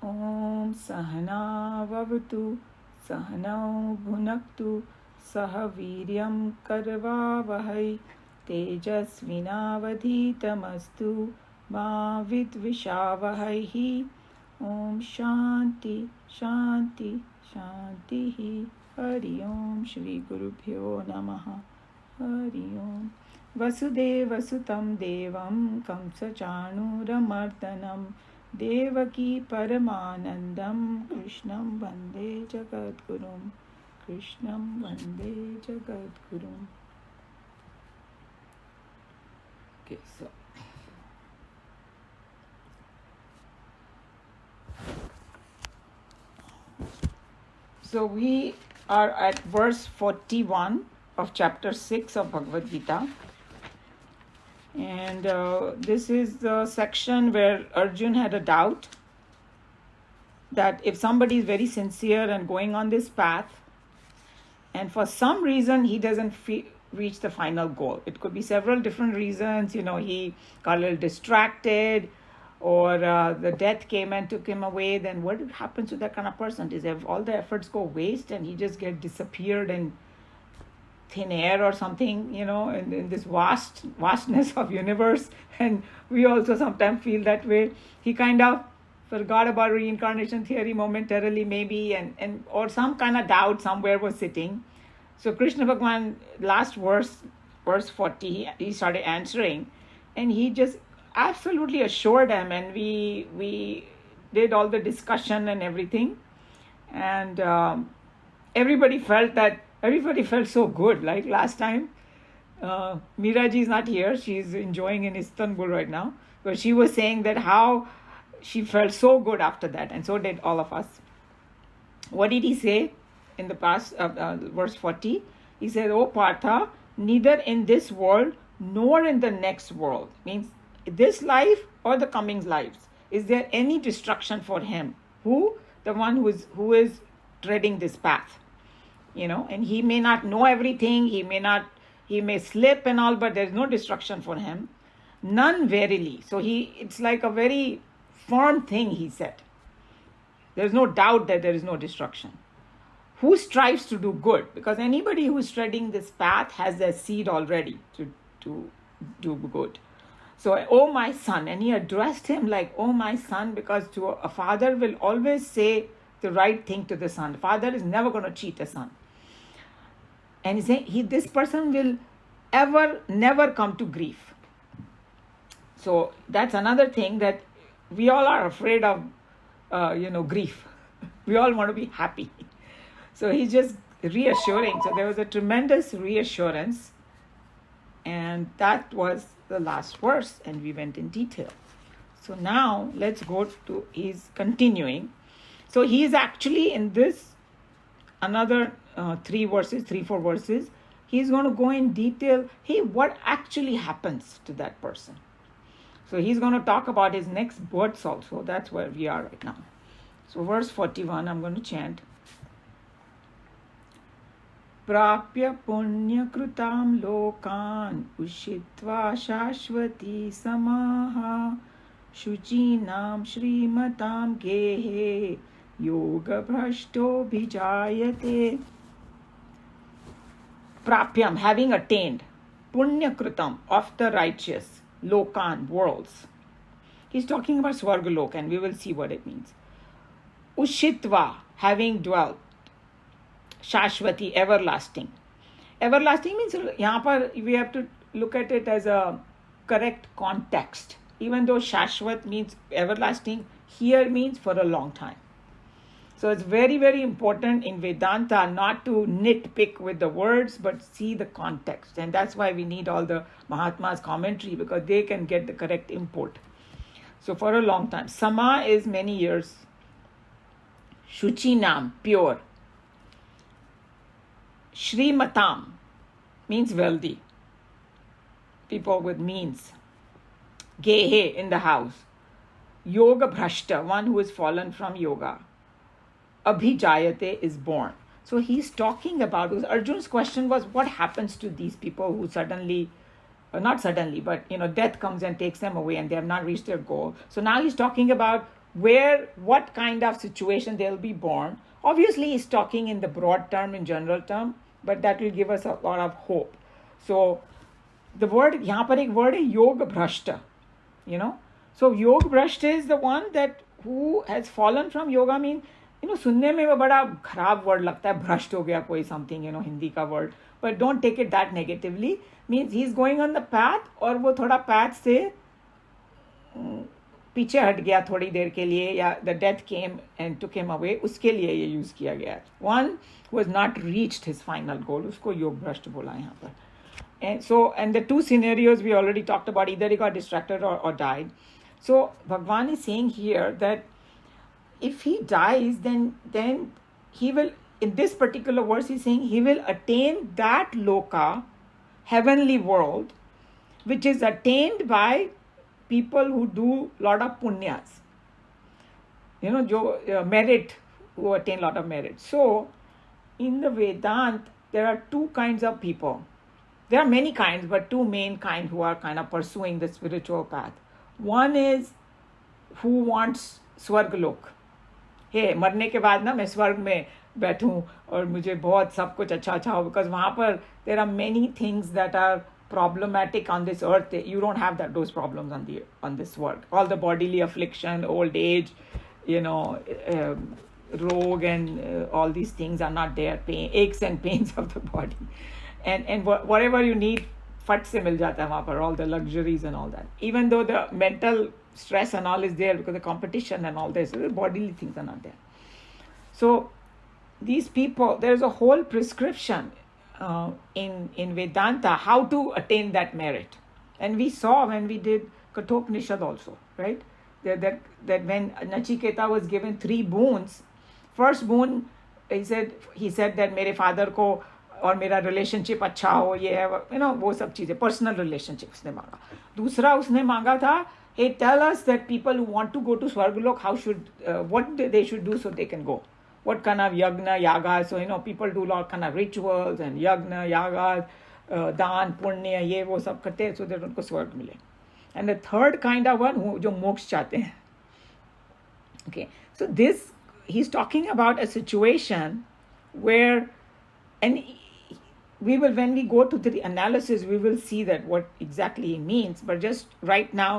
Om Sahana Vavatu Sahanau Bhunaktu Saha Viryam Karvavahai Tejasvinavadhitamastu Ma Vidvishavahai. Om Shanti Shanti Shanti. Hari Om Shri Gurubhyo Namaha. Hari Om. Vasudeva Sutam Devam Kamsachanuramardanam Devaki Paramanandam Krishnam Vande Jagadgurum. Krishnam Vande Jagadgurum. Okay, so we are at verse 41 of chapter 6 of Bhagavad Gita. And this is the section where Arjun had a doubt that if somebody is very sincere and going on this path, and for some reason he doesn't reach the final goal. It could be several different reasons. He got a little distracted, or the death came and took him away. Then what happens to that kind of person? Is all the efforts go waste and he just disappeared in thin air or something, in this vastness of universe? And we also sometimes feel that way. He kind of forgot about reincarnation theory momentarily, maybe, and or some kind of doubt somewhere was sitting. So Krishna Bhagavan, last verse 40, he started answering, and he just absolutely assured him, and we did all the discussion and everything, and everybody felt so good. Like last time, Meeraji is not here. She's enjoying in Istanbul right now, but she was saying that how she felt so good after that, and so did all of us. What did he say in the past, verse 40? He said, "O Partha, neither in this world nor in the next world," means this life or the coming lives, "is there any destruction for him." Who? The one who is treading this path. And he may not know everything, he may slip and all, but there's no destruction for him. None verily. So it's like a very firm thing he said. There's no doubt that there is no destruction. Who strives to do good? Because anybody who's treading this path has their seed already to do good. So, "Oh my son," and he addressed him like, "Oh my son," because a father will always say the right thing to the son. The father is never going to cheat a son. And he's saying this person will never come to grief. So that's another thing, that we all are afraid of, grief. We all want to be happy. So he's just reassuring. So there was a tremendous reassurance. And that was the last verse, and we went in detail. So now let's go to, he's continuing. So he is actually in this another 4 verses, he's going to go in detail. Hey, what actually happens to that person? So he's going to talk about his next words also. That's where we are right now. So verse 41, I'm going to chant. Prapya punya krutam lokan ushitva shashvati samaha shuchinam shrimatam gehe yoga bhrashto bhijayate. Prapyam, having attained, punya krutam, of the righteous, lokan, worlds. He's talking about Swargalok, and we will see what it means. Ushitva, having dwelt. Shashvati, everlasting. Everlasting means, we have to look at it as a correct context. Even though Shashvat means everlasting, here means for a long time. So it's very, very important in Vedanta not to nitpick with the words, but see the context. And that's why we need all the Mahatma's commentary, because they can get the correct import. So for a long time. Sama is many years. Shuchinam, pure. Shrimatam means wealthy. People with means. Gehe, in the house. Yoga bhrashta, one who is fallen from yoga. Abhijayate, is born. So he's talking about, Arjun's question was, what happens to these people who suddenly, not suddenly, but death comes and takes them away and they have not reached their goal. So now he's talking about what kind of situation they'll be born. Obviously, he's talking in the broad term, in general term, but that will give us a lot of hope. So the word, यहाँ पर एक word है योग भ्रष्ट, you know. So योग भ्रष्ट is the one that who has fallen from yoga. Mean, you know, सुनने में वो बड़ा खराब word लगता है, भ्रष्ट हो गया कोई something, you know, हिंदी का word. But don't take it that negatively. Means he's going on the path और वो थोड़ा path से पीछे हट गया थोड़ी देर के लिए, या the death came and took him away, उसके लिए ये यूज़ किया गया है. One was not reached his final goal, उसको योग भ्रष्ट बोला यहाँ पर. And so, and the two scenarios we already talked about, either he got distracted or died. So Bhagwan is saying here that if he dies, then he will, in this particular verse he's saying he will attain that loka, heavenly world, which is attained by people who do lot of punyas, you know, jo merit, who attain lot of merit. So in the Vedant there are two kinds of people. There are many kinds, but two main kind who are kind of pursuing the spiritual path. One is who wants स्वर्गलोक. हे मरने के बाद ना मैं स्वर्ग में बैठूं और मुझे बहुत सब कुछ अच्छा अच्छा हो, बिकॉज वहाँ पर there are many things that are problematic on this earth. You don't have those problems on this world. All the bodily affliction, old age, you know, rogue and all these things are not there. Pain, aches and pains of the body. And whatever you need, फट से मिल जाता है वहाँ पर, all the luxuries and all that. Even though the mental stress and all is there because the competition and all this, the bodily things are not there. So these people, there's a whole prescription in Vedanta how to attain that merit. And we saw when we did Kathopanishad also, right? That when Nachiketa was given 3 boons, first boon, he said that मेरे father को और मेरा relationship अच्छा हो, ये है, you know, वो सब चीज़ें, पर्सनल रिलेशनशिप उसने मांगा. दूसरा उसने मांगा था, he tell us that people who want to go to स्वर्गलोक, how should, what they should do so they can go, what kind of yagya yaga. So you know, people do lot kind of rituals and yagya yaga, दान पुण्य, ये वो सब करते हैं so that उनको स्वर्ग मिले. And the third kind of one जो मोक्ष चाहते हैं. Okay, so this he is talking about a situation where, and we will, when we go to the analysis, we will see that what exactly he means. But just right now,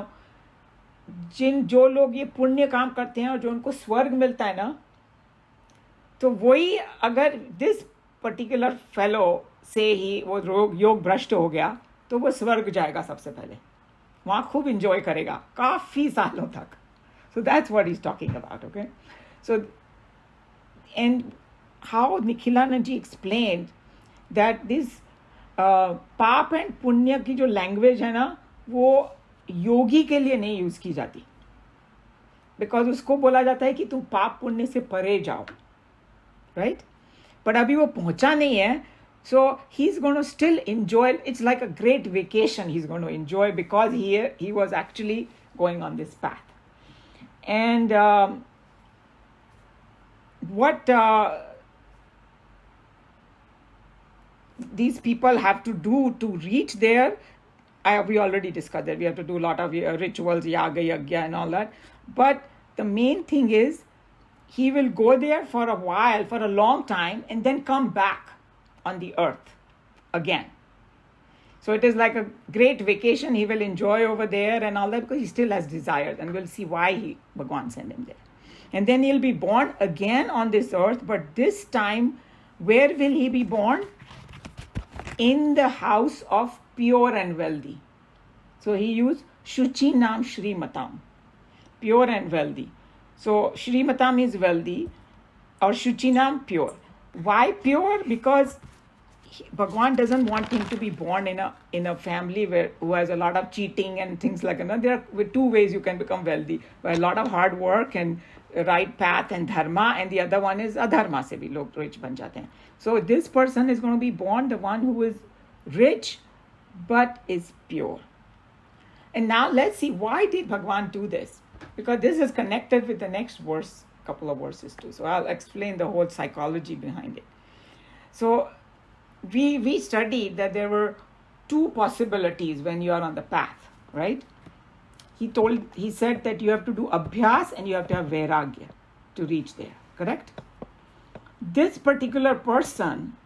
जो लोग ये पुण्य काम करते हैं और जो उनको स्वर्ग मिलता है ना, तो वही अगर this particular fellow से ही वो योग भ्रष्ट हो गया, तो वो स्वर्ग जाएगा सबसे पहले, वहाँ खूब enjoy करेगा काफ़ी सालों तक. So that's what he's talking about, okay? So, and how Nikhilanand ji explained that this पाप एंड पुण्य की जो लैंग्वेज है ना, वो योगी के लिए नहीं यूज़ की जाती, बिकॉज उसको बोला जाता है कि तुम पाप पुण्य से परे जाओ, राइट? बट अभी वो पहुंचा नहीं है, so he is going to still enjoy. It's like a great vacation he is going to enjoy because he was actually going on this path. And what these people have to do to reach there, we already discussed that. We have to do a lot of rituals, yaga, yagya and all that. But the main thing is he will go there for a while, for a long time, and then come back on the earth again. So it is like a great vacation he will enjoy over there and all that, because he still has desires, and we'll see why Bhagwan sent him there. And then he'll be born again on this earth, but this time, where will he be born? In the house of pure and wealthy. So he used Shuchi Nam Shrimatam, pure and wealthy. So Shrimatam is wealthy, or Shuchi Nam pure. Why pure? Because Bhagwan doesn't want him to be born in a family who has a lot of cheating and things like that. There are 2 ways you can become wealthy: by a lot of hard work and right path and dharma, and the other one is adharma se bhi log rich ban jate hain. So this person is going to be born the one who is rich but is pure. And now let's see, why did Bhagwan do this? Because this is connected with the next verse, couple of verses too. So I'll explain the whole psychology behind it. So we studied that there were 2 possibilities when you are on the path, right? he said that you have to do abhyas and you have to have vairagya to reach there, correct? This particular person,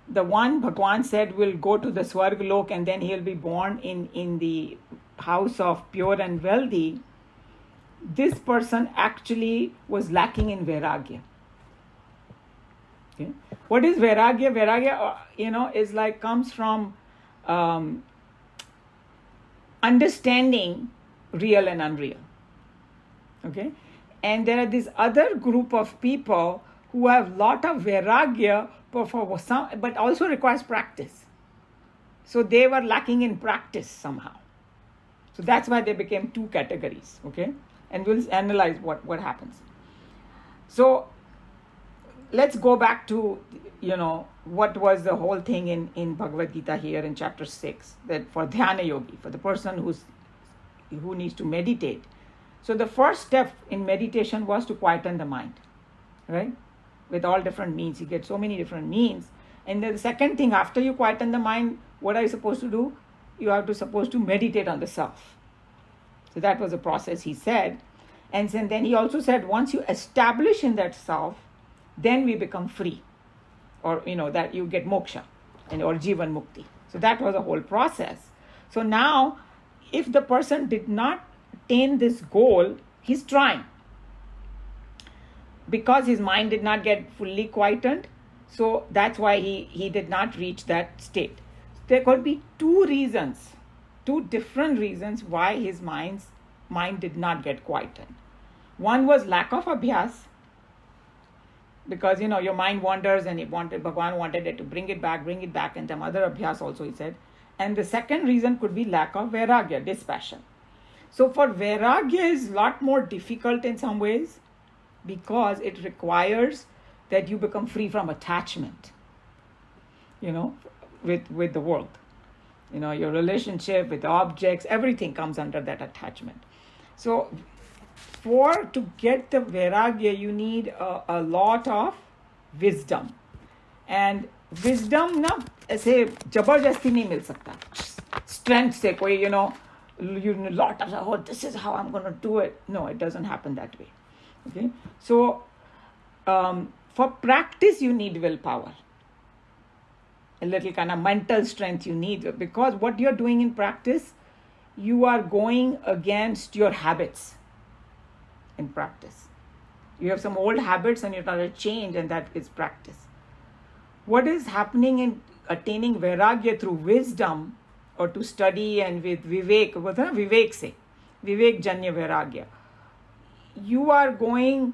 the one Bhagwan said will go to the Swarg Lok and then he'll be born in the house of pure and wealthy, this person actually was lacking in vairagya. Okay? What is vairagya? Vairagya, is like, comes from understanding real and unreal. Okay? And there are this other group of people who have lot of vairagya, but also requires practice. So they were lacking in practice somehow. So that's why they became two categories. Okay? And we'll analyze what happens. So let's go back to, what was the whole thing in Bhagavad Gita here in chapter 6, that for dhyana yogi, for the person who needs to meditate. So the first step in meditation was to quieten the mind, right? With all different means. You get so many different means. And then the second thing, after you quieten the mind, what are you supposed to do? You are supposed to meditate on the self. So that was a process, he said. And then he also said, once you establish in that self, then we become free. Or, that you get moksha or jivan mukti. So that was a whole process. So now, if the person did not attain this goal, he's trying. Because his mind did not get fully quietened, so that's why he did not reach that state. There could be two different reasons why his mind did not get quietened. One was lack of abhyas, because your mind wanders and Bhagavan wanted it to bring it back, and some other abhyas also, he said. And the second reason could be lack of vairagya, dispassion. So for vairagya is a lot more difficult in some ways, because it requires that you become free from attachment, with the world. Your relationship with objects, everything comes under that attachment. So to get the vairagya, you need a lot of wisdom. And wisdom na ऐसे जबरदस्ती नहीं मिल सकता. Strength से कोई, lot of, this is how I'm going to do it. No, it doesn't happen that way. Okay, so for practice you need willpower, a little kind of mental strength you need, because what you're doing in practice, you are going against your habits in practice. You have some old habits and you're trying to change, and that is practice. What is happening in attaining vairagya through wisdom or to study and with vivek, what is vivek se? Vivek janya vairagya. You are going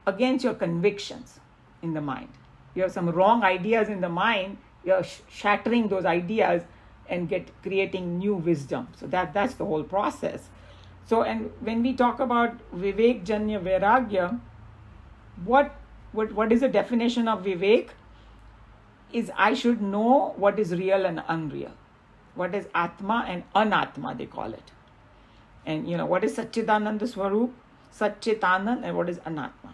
against your convictions in the mind. You have some wrong ideas in the mind. You are shattering those ideas and creating new wisdom. So that's the whole process. So, and when we talk about Vivek Janya Vairagya, what is the definition of Vivek? Is I should know what is real and unreal. What is Atma and Anatma, they call it. And what is Satchidananda Swarup, Satchitanand, and what is Anatma.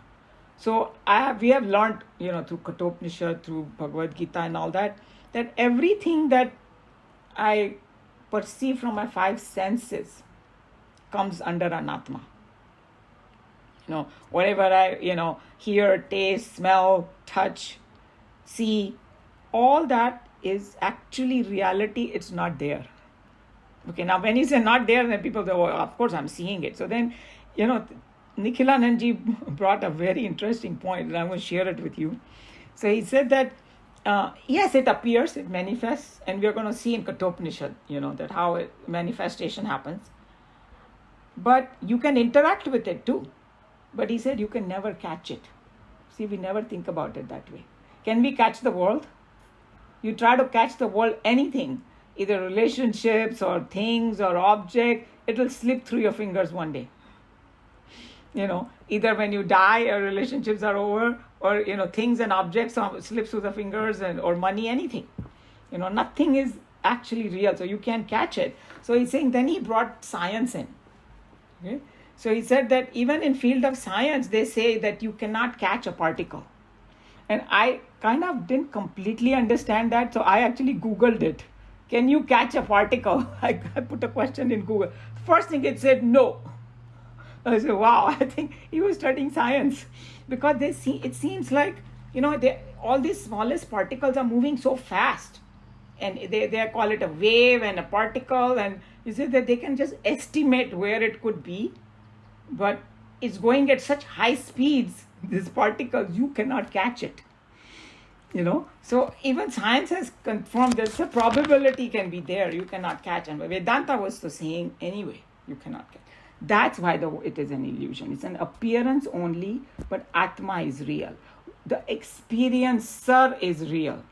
So we have learned, through Kathopanishad, through Bhagavad Gita and all that everything that I perceive from my five senses comes under Anatma. Whatever I, hear, taste, smell, touch, see, all that is actually reality. It's not there. Okay, now when you say not there, then people say, oh, of course I'm seeing it. So then, Nikhilanandji brought a very interesting point, and I'm going to share it with you. So he said that, yes, it appears, it manifests, and we're going to see in Kathopanishad, that how manifestation happens. But you can interact with it too. But he said you can never catch it. See, we never think about it that way. Can we catch the world? You try to catch the world, anything, either relationships or things or object, it will slip through your fingers one day. Either when you die or relationships are over, or, things and objects slip through the fingers, or money, anything. Nothing is actually real, so you can't catch it. So he's saying, then he brought science in. Okay? So he said that even in field of science, they say that you cannot catch a particle. And I kind of didn't completely understand that, so I actually Googled it. can you catch a particle? I put a question in Google. First thing it said, no. I said, wow, I think he was studying science, because it seems like, all these smallest particles are moving so fast, and they call it a wave and a particle, and you say that they can just estimate where it could be, but it's going at such high speeds, these particles, you cannot catch it. So even science has confirmed that the probability can be there, you cannot catch, and Vedanta was the saying anyway, you cannot catch. That's why it is an illusion. It's an appearance only, but Atma is real. The experiencer is real.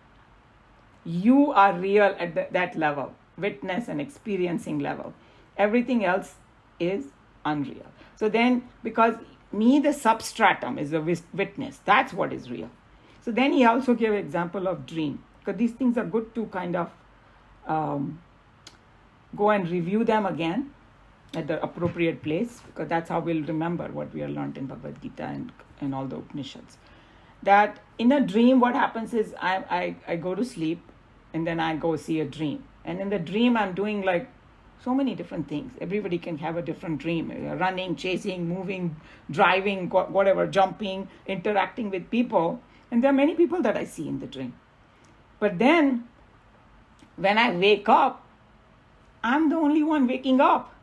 You are real at that level, witness and experiencing level. Everything else is unreal. So then, because me, the substratum, is a witness, that's what is real. So then he also gave an example of dream, because these things are good to kind of go and review them again at the appropriate place, because that's how we'll remember what we have learned in Bhagavad Gita and all the Upanishads. That in a dream, what happens is I go to sleep, and then I go see a dream. And in the dream, I'm doing like so many different things. Everybody can have a different dream. Running, chasing, moving, driving, whatever, jumping, interacting with people. And there are many people that I see in the dream. But then, when I wake up, I'm the only one waking up.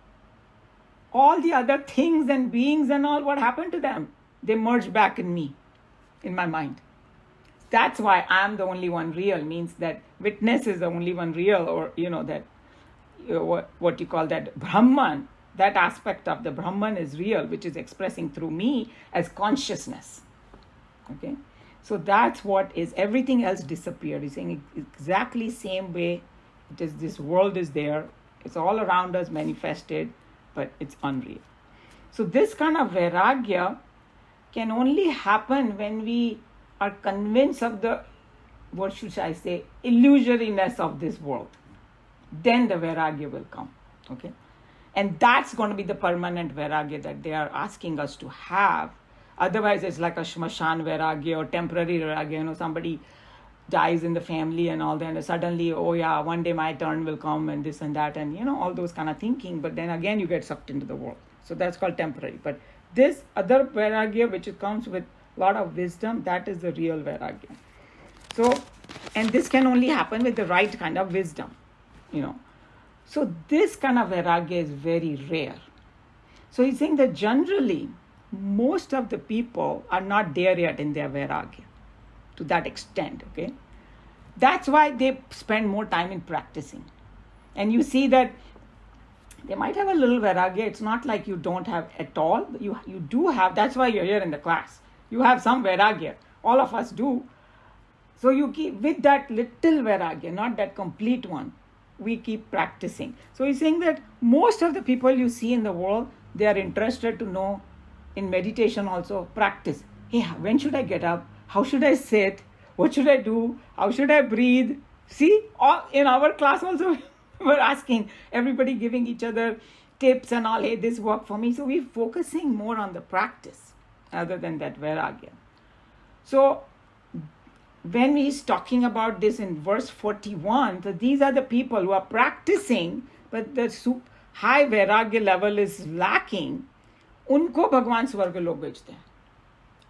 All the other things and beings and all, what happened to them? They merge back in me, in my mind. That's why I'm the only one real, means that witness is the only one real, or, that what you call that Brahman, that aspect of the Brahman is real, which is expressing through me as consciousness. Okay? So that's what is, everything else disappeared. He's saying exactly same way it is, this world is there, it's all around us manifested, but it's unreal. So this kind of vairagya can only happen when we are convinced of the, what should I say, illusoriness of this world. Then the vairagya will come. Okay? And that's going to be the permanent vairagya that they are asking us to have. Otherwise, it's like a shmashan vairagya or temporary vairagya. Somebody dies in the family and all that, and suddenly, oh yeah, one day my turn will come, and this and that, and all those kind of thinking. But then again, you get sucked into the world. So that's called temporary. But this other vairagya, which comes with a lot of wisdom, that is the real vairagya. So, and this can only happen with the right kind of wisdom, So this kind of vairagya is very rare. So he's saying that generally, most of the people are not there yet in their vairagya to that extent, okay? That's why they spend more time in practicing. And you see that they might have a little vairagya. It's not like you don't have at all. You do have. That's why you're here in the class. You have some vairagya. All of us do. So you keep with that little vairagya, not that complete one. We keep practicing. So he's saying that most of the people you see in the world, they are interested to know in meditation also, practice. Hey, when should I get up? How should I sit? What should I do? How should I breathe? See, all in our class also, we're asking, everybody giving each other tips and all, hey, this worked for me. So we're focusing more on the practice other than that vairagya. So when he's talking about this in verse 41, so these are the people who are practicing, but the high vairagya level is lacking. Unko Bhagwan Swarga log bhejte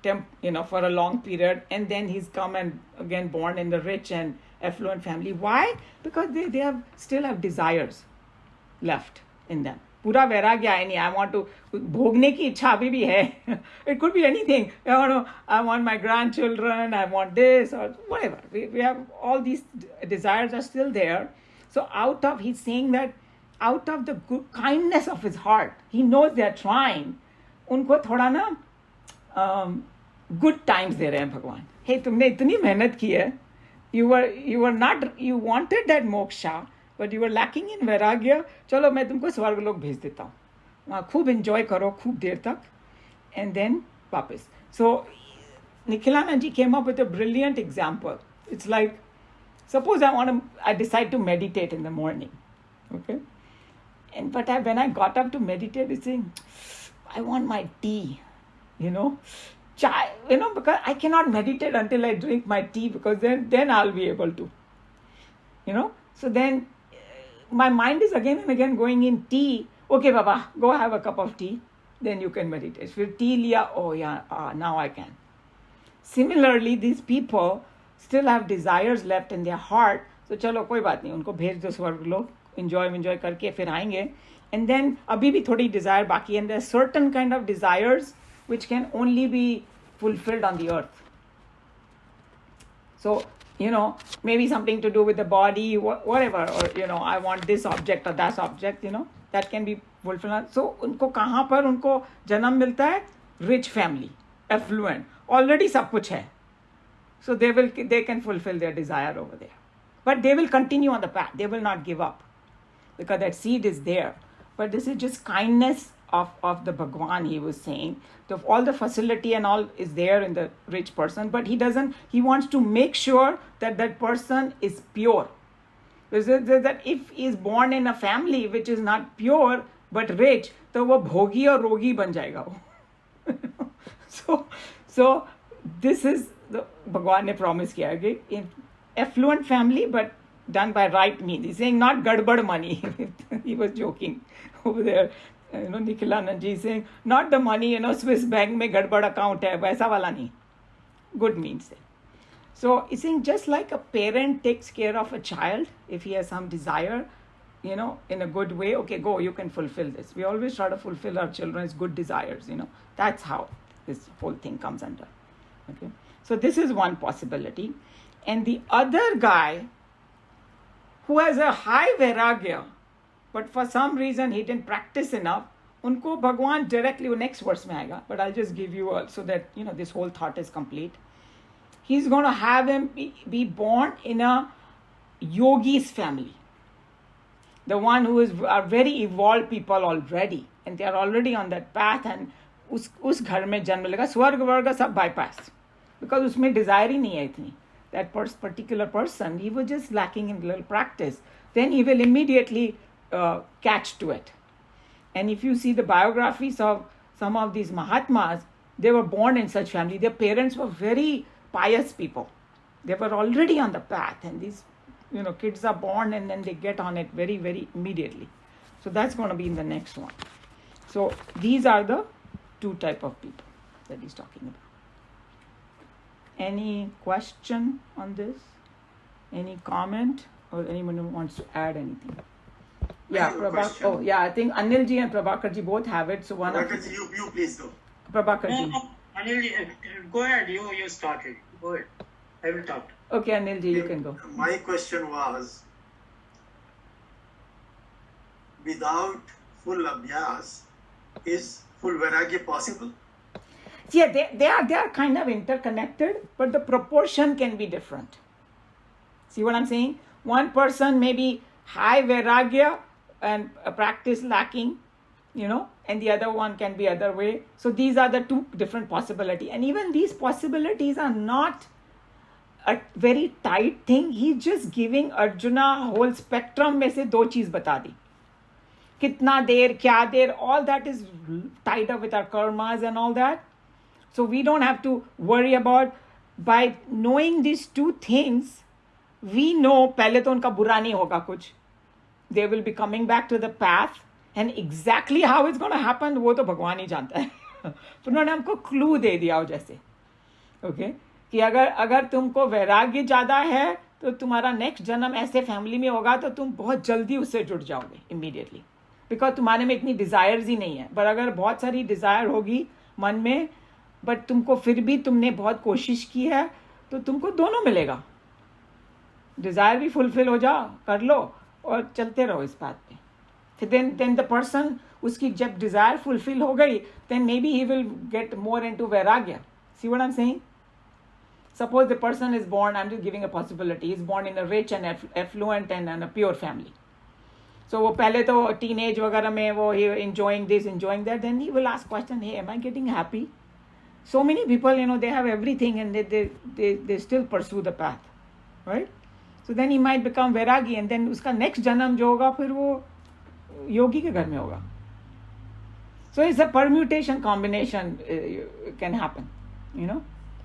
hain, for a long period, and then he's come and again born in the rich and affluent family. Why? Because they still have desires left in them. Pura vairagya hai nahi. I want to bhogne ki ichha abhi bhi hai. It could be anything. I want my grandchildren, I want this or whatever. We have all these desires are still there. So he's saying that out of the good kindness of his heart, he knows they are trying. उनको थोड़ा ना good times दे रहे हैं भगवान. Hey, तुमने इतनी मेहनत की है. You wanted that moksha, but you were lacking in vairagya. चलो मैं तुमको स्वर्ग लोक भेज देता हूँ. वहाँ खूब enjoy करो खूब देर तक, and then वापस. So Nikhilana ji came up with a brilliant example. It's like, suppose I decide to meditate in the morning, okay? But when I got up to meditate, it's saying, I want my tea, chai, because I cannot meditate until I drink my tea, because then I'll be able to, So then my mind is again and again going in tea. Okay, Baba, go have a cup of tea. Then you can meditate. If tea liya, oh yeah, now I can. Similarly, these people still have desires left in their heart. So चलो कोई बात नहीं, उनको भेज दो स्वर्ग लोग, enjoy करके फिर आएंगे. And then अभी भी थोड़ी desire बाकी, and there are certain kind of desires which can only be fulfilled on the earth. So, maybe something to do with the body, whatever, or, I want this object or that object, that can be fulfilled. So, उनको कहाँ पर उनको जन्म मिलता है? Rich family, affluent, already सब कुछ है. So, they can fulfill their desire over there. But they will continue on the path. They will not give up because that seed is there. But this is just kindness of the Bhagwan, he was saying. All the facility and all is there in the rich person, but he wants to make sure that person is pure. That if he is born in a family which is not pure but rich, तो वो भोगी और रोगी बन जाएगा वो. So this is the Bhagwan ne promise किया है कि affluent family but done by right means. He's saying not gadbad money. He was joking over there. Nikhilanand ji is saying not the money, Swiss bank में गड़बड़ account है, वैसा वाला नहीं. Good means. So he's saying just like a parent takes care of a child, if he has some desire, in a good way, okay, go, you can fulfill this. We always try to fulfill our children's good desires, That's how this whole thing comes under. Okay. So this is one possibility. And the other guy who has a high vairagya, but for some reason he didn't practice enough, unko Bhagwan directly, next verse mein aayega, but I'll just give you so that, this whole thought is complete. He's going to have him be born in a yogi's family. The one who are very evolved people already, and they are already on that path, and us ghar mein janm lega, swarg varga sab bypass. Because usme desire hi nahi hai itni. That particular person, he was just lacking in little practice. Then he will immediately catch to it. And if you see the biographies of some of these Mahatmas, they were born in such family. Their parents were very pious people. They were already on the path, and these kids are born and then they get on it very, very immediately. So that's going to be in the next one. So these are the two type of people that he's talking about. Any question on this? Any comment? Or anyone who wants to add anything? Yeah, I think Anil ji and Prabhakar ji both have it. So one Prabhakar ji, you please go. Prabhakar ji. No, Anil ji, go ahead. You started. Go ahead. I will talk. Okay, Anil ji, you can go. My question was, without full abhyas, is full vairagya possible? Yeah, they are kind of interconnected, but the proportion can be different. See what I'm saying? One person may be high vairagya and a practice lacking, and the other one can be other way. So these are the two different possibilities. And even these possibilities are not a very tight thing. He's just giving Arjuna whole spectrum में से दो चीज बता दी. कितना देर, क्या देर, all that is tied up with our karmas and all that. So we don't have to worry about, by knowing these two things, we know पहले तो उनका बुरा नहीं होगा कुछ. They will be coming back to the path, and exactly how it's going to happen, वो तो भगवान ही जानता है. तो उन्होंने हमको क्लू दे दिया हो जैसे. Okay? कि अगर तुमको वैराग्य ज़्यादा है तो तुम्हारा नेक्स्ट जन्म ऐसे फैमिली में होगा तो तुम बहुत जल्दी उससे जुड़ जाओगे इमीडिएटली, बिकॉज तुम्हारे में इतनी डिज़ायर्स ही नहीं है. पर अगर बहुत सारी डिज़ायर होगी मन में, बट तुमको फिर भी तुमने बहुत कोशिश की है, तो तुमको दोनों मिलेगा. डिज़ायर भी फुलफिल हो जाओ, कर लो और चलते रहो इस बात पे. फिर देन द पर्सन, उसकी जब डिज़ायर फुलफिल हो गई, then may be he will get more into vairagya. See what I am saying? Suppose the person is born, I'm just giving a possibility, he's born in a rich and affluent and a pure family. So वो पहले तो teenage वगैरह में वो he enjoying this, enjoying that, then he will ask question, hey, am I getting happy? So many people, they have everything and they still pursue the path, right? So then he might become vairagi, and then उसका next जन्म जो होगा फिर वो योगी के घर में होगा. So it's a permutation combination can happen,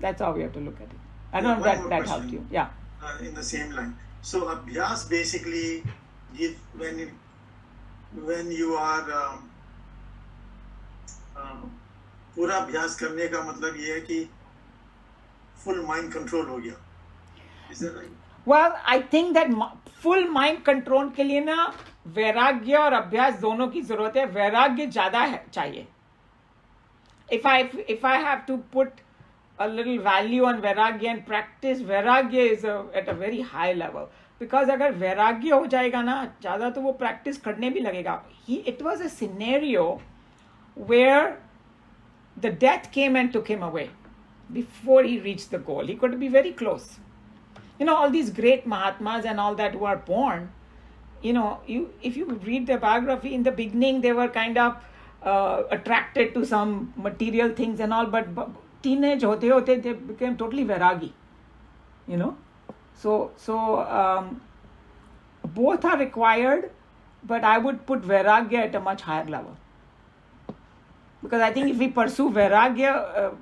That's how we have to look at it. I don't know if that helped you. Yeah. In the same line. So abhyas basically when you are पूरा अभ्यास करने का मतलब ये है कि full mind control हो गया. Is that right? Well, I think that full mind control के लिए ना वैराग्य और अभ्यास दोनों की जरूरत है. वैराग्य ज्यादा चाहिए. If I have to put a little value on vairagya and practice, vairagya is at a very high level. Because अगर वैराग्य हो जाएगा ना ज़्यादा तो वो practice करने भी लगेगा. It was a scenario where the death came and took him away before he reached the goal. He could be very close. You know, all these great Mahatmas and all that who are born, you know, if you read their biography, in the beginning they were kind of attracted to some material things and all, but teenage hote they became totally vairagi, you know. So both are required, but I would put vairagya at a much higher level. Because I think if we pursue vairagya,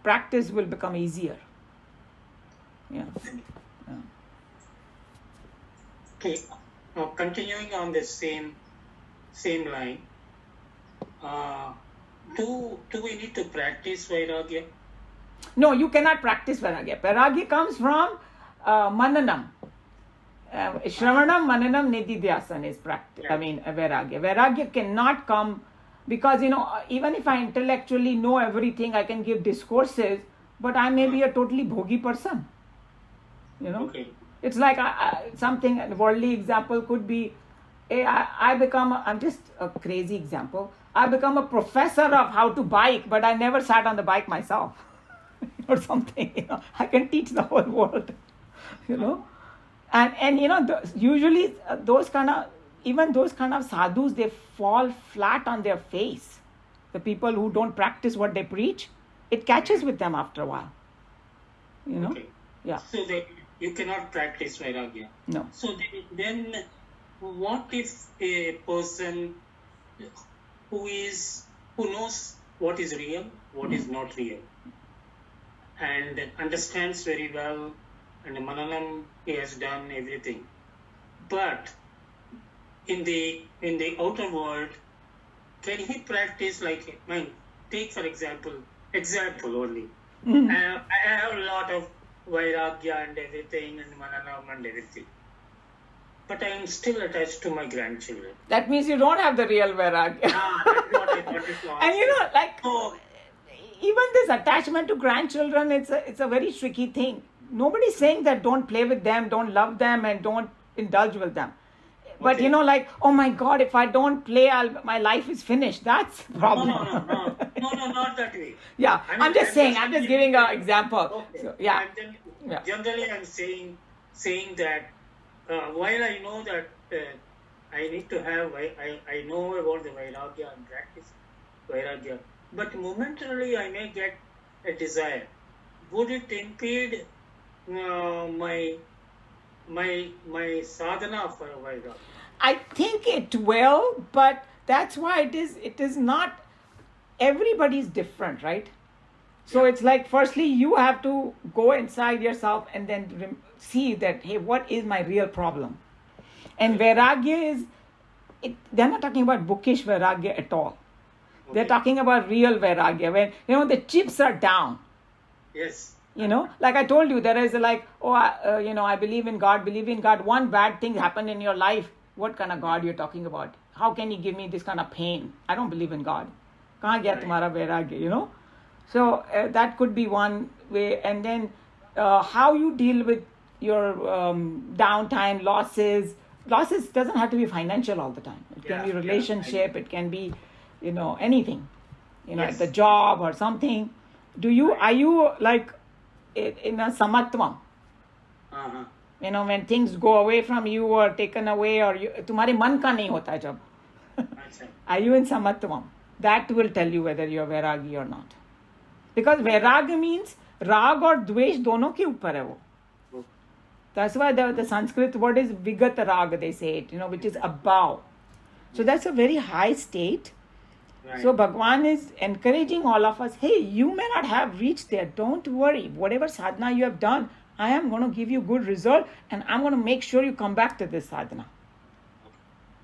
practice will become easier. Yeah. Okay. Now continuing on the same line, do we need to practice vairagya? No, you cannot practice vairagya. Vairagya comes from mananam. Shravanam, mananam, nididhyasan is practice. I mean, vairagya. Vairagya cannot come because, you know, even if I intellectually know everything, I can give discourses, but I may be a totally bhogi person. You know, Okay. it's like something, a worldly example could be, I'm just a crazy example. I become a professor of how to bike, but I never sat on the bike myself or something, you know. I can teach the whole world, you know. And you know, usually those kind of sadhus, they fall flat on their face. The people who don't practice what they preach, it catches with them after a while, you know. Okay. Yeah. So you cannot practice vairagya. No. So then what if a person who knows what is real, what is not real, and understands very well, and mananam he has done everything, but in the outer world, can he practice like, take for example only. I have a lot of vairagya and everything and mananam and everything, but I am still attached to my grandchildren. That means you don't have the real vairagya. That's what I wanted to ask. And you know, like, So, even this attachment to grandchildren, it's a very tricky thing. Nobody's saying that don't play with them, don't love them, and don't indulge with them. But Okay. you know, like, oh my God, if I don't play, my life is finished. That's the problem. no, not that way. Yeah, I'm just giving an example. Okay. So, yeah. And generally, I'm saying that while I know that I need to have, I know about the vairagya and practice vairagya, but momentarily I may get a desire. Would it impede my sadhana for vairagya? I think it will, but that's why it is not, everybody's different, right? So it's like, firstly, you have to go inside yourself and then see that, hey, what is my real problem? And vairagya they're not talking about bookish vairagya at all. Okay. They're talking about real vairagya, when, you know, the chips are down. Yes. You know, like I told you, there is like, you know, I believe in God. One bad thing happened in your life. What kind of God you're talking about? How can you give me this kind of pain? I don't believe in God. Kahan gaya tumhara vairagya, you know? So that could be one way. And then how you deal with your downtime, losses. Losses doesn't have to be financial all the time. It can be relationship. It can be, you know, anything. You know, Yes. at the job or something. Are you like in a samatvam? Uh-huh. You know, when things go away from you or taken away, or तुम्हारे मन का नहीं होता जब. Achha. Are you in samatvam? That will tell you whether you're vairagi or not. Because vairag means rag or dvesh दोनों के ऊपर है वो. Okay. That's why the Sanskrit word is vigat rag, they say it, you know, which is above. So that's a very high state. Right. So Bhagwan is encouraging all of us, hey, you may not have reached there. Don't worry. Whatever sadhana you have done, I am going to give you good result, and I'm going to make sure you come back to this sadhana.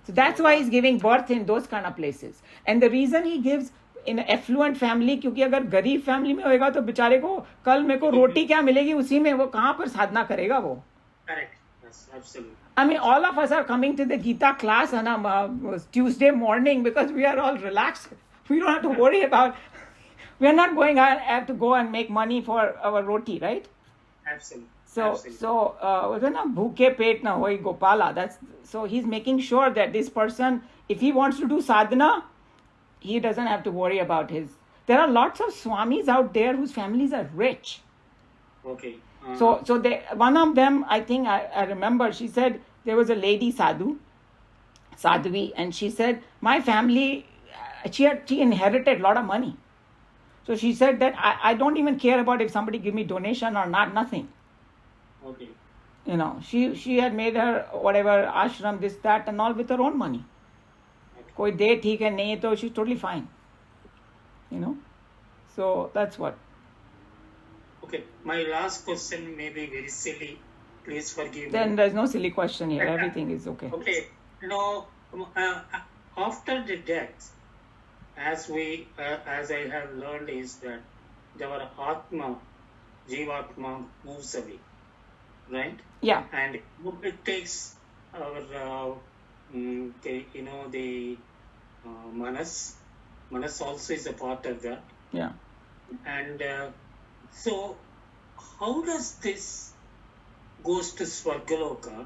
So that's why he's giving birth in those kind of places. And the reason he gives in affluent family, क्योंकि अगर गरीब family में होएगा तो बेचारे को कल मेरे को रोटी क्या मिलेगी उसी में वो कहाँ पर साधना करेगा वो. Correct. Yes, absolutely. I mean, all of us are coming to the Geeta class on a Tuesday morning because we are all relaxed. We don't have to worry about. We are not going out have to go and make money for our roti, right? Absolutely. So bhuke pet na hoi Gopala. So he's making sure that this person, if he wants to do sadhana, he doesn't have to worry about his. There are lots of swamis out there whose families are rich. Okay. So one of them, I think I remember, she said there was a lady sadhvi, and she said my family, she inherited a lot of money. So she said that I don't even care about if somebody give me donation or not, nothing. Okay. You know, she had made her whatever ashram, this, that, and all with her own money. Koi de theek hai nahi hai to she's totally fine. You know, so that's what. Okay. My last question may be very silly. Please forgive Then me. there's no silly question here. Everything is okay. Okay. Now, after the death, as I have learned, is that our Atma, Jivatma moves away, right? Yeah. And it takes our, the Manas. Manas also is a part of that. Yeah. And so, how does this goes to Swargaloka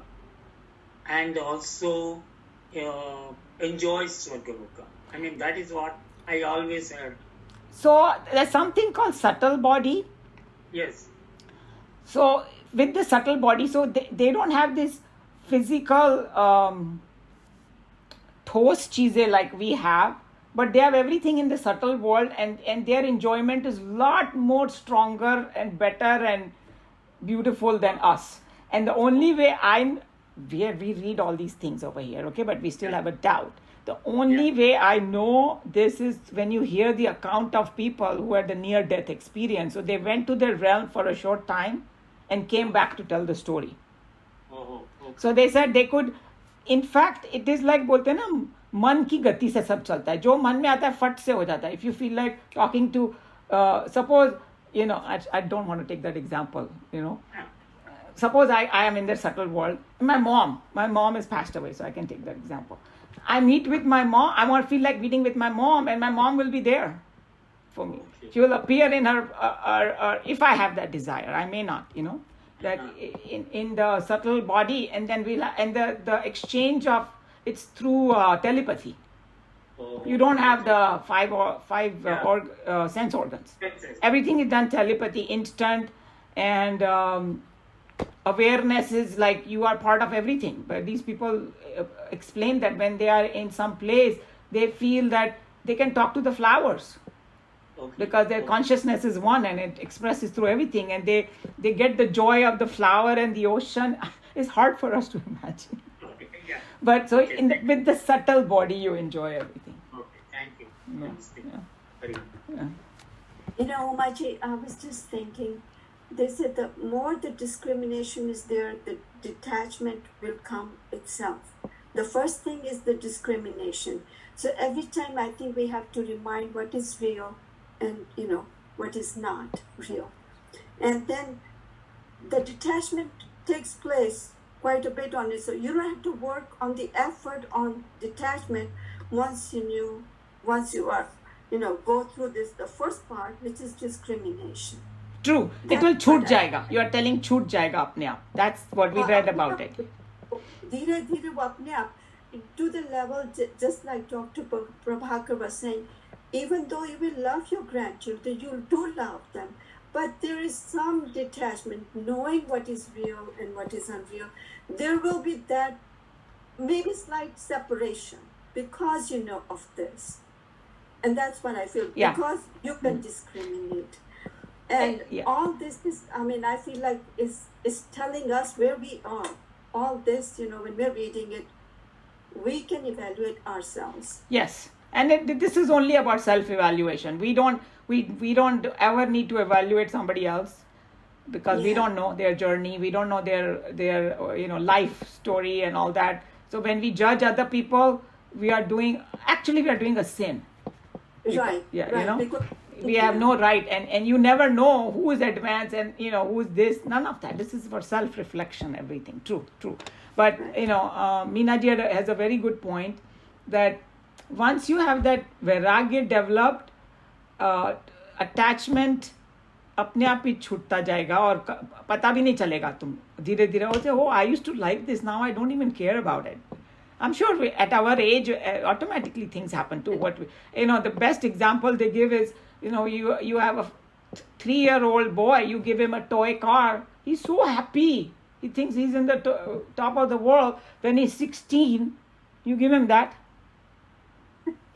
and also enjoys Swargaloka? I mean, that is what I always heard. So there's something called subtle body. Yes. So with the subtle body, so they don't have this physical ठोस चीजें like we have, but they have everything in the subtle world, and their enjoyment is lot more stronger and better and beautiful than us. And the only way we read all these things over here, okay, but we still have a doubt. The only way I know this is when you hear the account of people who had the near-death experience. So they went to their realm for a short time and came back to tell the story. Oh, okay. So they said they could, in fact, it is like बोलते हैं ना मन की गति से सब चलता है. जो मन में आता है फट से हो जाता है. If you feel like talking to, suppose, you know, I don't want to take that example, you know. Suppose I am in the subtle world. My mom is passed away, so I can take that example. I meet with my mom. I want to feel like meeting with my mom, and my mom will be there for me. Okay. She will appear in her, if I have that desire. I may not, you know, that in the subtle body, and then the exchange of it's through telepathy. Oh, You don't have the five sense organs. yes. Everything is done telepathy, instant, and awareness is like you are part of everything. But these people explain that when they are in some place, they feel that they can talk to the flowers Okay. because their consciousness is one and it expresses through everything, and they get the joy of the flower and the ocean. It's hard for us to imagine. Okay. Yeah. But so Okay. with the subtle body, you enjoy everything. Okay. Thank you. Yeah. Namaste. Yeah. Very good. Yeah. You know, Umaji, I was just thinking, they said the more the discrimination is there, the detachment will come itself. The first thing is the discrimination. So every time I think we have to remind what is real and, you know, what is not real. And then the detachment takes place quite a bit on it. So you don't have to work on the effort on detachment once you are, you know, go through this, the first part, which is discrimination. True. It will छूट जाएगा. You are telling छूट जाएगा अपने आप. That's what we read about it. धीरे धीरे वो अपने आप to the level, just like Dr. Prabhakar was saying, even though you will love your grandchildren, you do love them, but there is some detachment, knowing what is real and what is unreal. There will be that maybe slight separation because you know of this. And that's what I feel, Yeah. because you can discriminate. And Yeah. all this is, I mean, I feel like is telling us where we are. All this, you know, when we're reading it, we can evaluate ourselves. Yes. And this is only about self-evaluation. We don't ever need to evaluate somebody else because we Yeah. don't know their journey. We don't know their life story and all that. So when we judge other people, we are doing a sin. Right. Yeah, Right. Because, we have no right, and you never know who is advanced and who is this. None of that. This is for self-reflection. Everything. True. But Meena ji has a very good point that once you have that vairagya developed, attachment अपने आप ही छूटता जाएगा और पता भी नहीं चलेगा तुम धीरे धीरे होते हो I used to like this now I don't even care about it I'm sure at our age, automatically things happen too. The best example they give is, you have a 3-year-old boy, you give him a toy car, he's so happy. He thinks he's in the top of the world. When he's 16, you give him that,